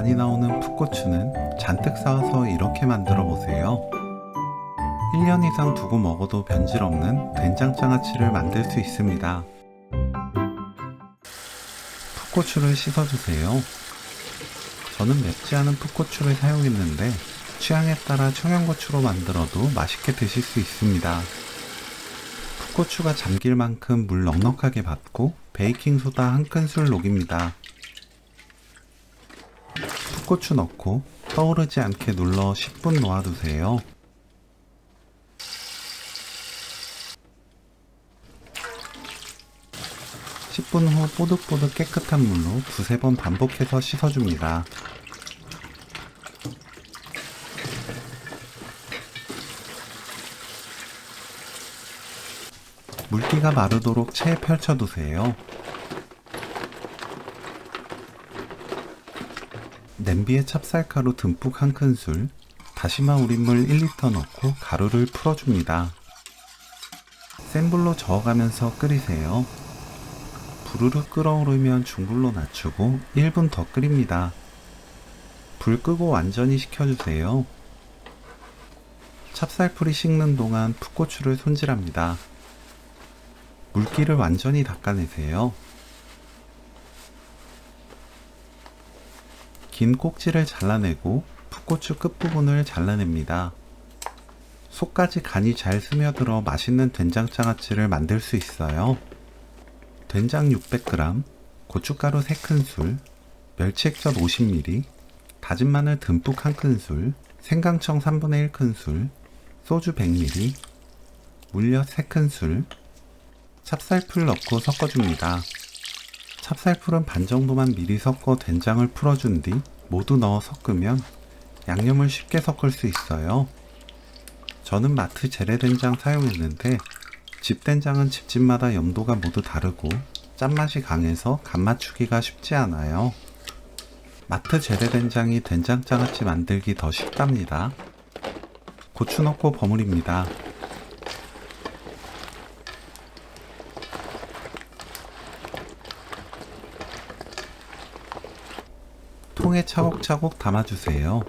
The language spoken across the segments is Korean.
많이 나오는 풋고추는 잔뜩 쌓아서 이렇게 만들어 보세요. 1년 이상 두고 먹어도 변질 없는 된장장아찌를 만들 수 있습니다. 풋고추를 씻어주세요. 저는 맵지 않은 풋고추를 사용했는데 취향에 따라 청양고추로 만들어도 맛있게 드실 수 있습니다. 풋고추가 잠길 만큼 물 넉넉하게 받고 베이킹소다 1큰술 녹입니다. 풋고추 넣고 떠오르지 않게 눌러 10분 놓아두세요. (10분) 후 뽀득뽀득 깨끗한 물로 두세 번 반복해서 씻어줍니다. 물기가 마르도록 체에 펼쳐두세요. 냄비에 찹쌀가루 듬뿍 1큰술, 다시마 우린물 1리터 넣고 가루를 풀어줍니다. 센 불로 저어가면서 끓이세요. 부르르 끓어오르면 중불로 낮추고 1분 더 끓입니다. 불 끄고 완전히 식혀주세요. 찹쌀풀이 식는 동안 풋고추를 손질합니다. 물기를 완전히 닦아내세요. 긴 꼭지를 잘라내고 풋고추 끝부분을 잘라냅니다. 속까지 간이 잘 스며들어 맛있는 된장장아찌를 만들 수 있어요. 된장 600g, 고춧가루 3큰술, 멸치액젓 50ml, 다진 마늘 듬뿍 1큰술, 생강청 3분의 1큰술, 소주 100ml, 물엿 3큰술, 찹쌀풀 넣고 섞어줍니다. 찹쌀풀은 반 정도만 미리 섞어 된장을 풀어준 뒤 모두 넣어 섞으면 양념을 쉽게 섞을 수 있어요. 저는 마트 재래된장 사용했는데 집된장은 집집마다 염도가 모두 다르고 짠맛이 강해서 간 맞추기가 쉽지 않아요. 마트 재래된장이 된장장아찌 만들기 더 쉽답니다. 고추 넣고 버무립니다. 통에 차곡차곡 담아주세요.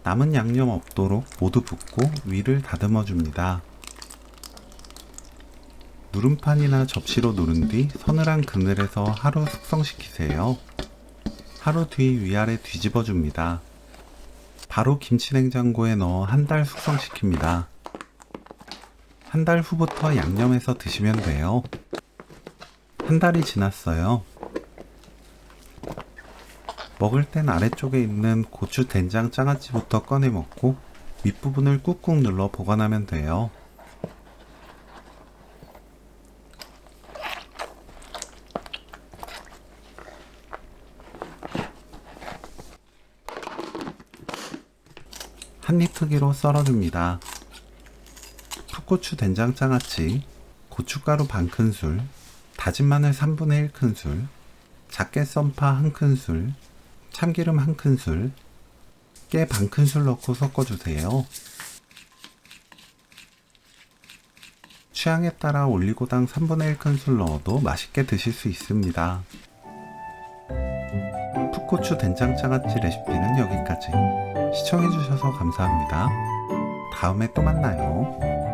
남은 양념 없도록 모두 붓고 위를 다듬어 줍니다. 누름판이나 접시로 누른 뒤 서늘한 그늘에서 하루 숙성시키세요. 하루 뒤 위아래 뒤집어 줍니다. 바로 김치냉장고에 넣어 한 달 숙성시킵니다. 한 달 후부터 양념해서 드시면 돼요. 한 달이 지났어요. 먹을 땐 아래쪽에 있는 고추 된장 장아찌부터 꺼내 먹고 윗부분을 꾹꾹 눌러 보관하면 돼요. 한입 크기로 썰어줍니다. 풋고추 된장 장아찌, 고춧가루 반큰술, 다진 마늘 3분의 1큰술, 작게 썬 파 1큰술, 참기름 1큰술, 깨 반큰술 넣고 섞어주세요. 취향에 따라 올리고당 3분의 1큰술 넣어도 맛있게 드실 수 있습니다. 풋고추 된장장아찌 레시피는 여기까지. 시청해주셔서 감사합니다. 다음에 또 만나요.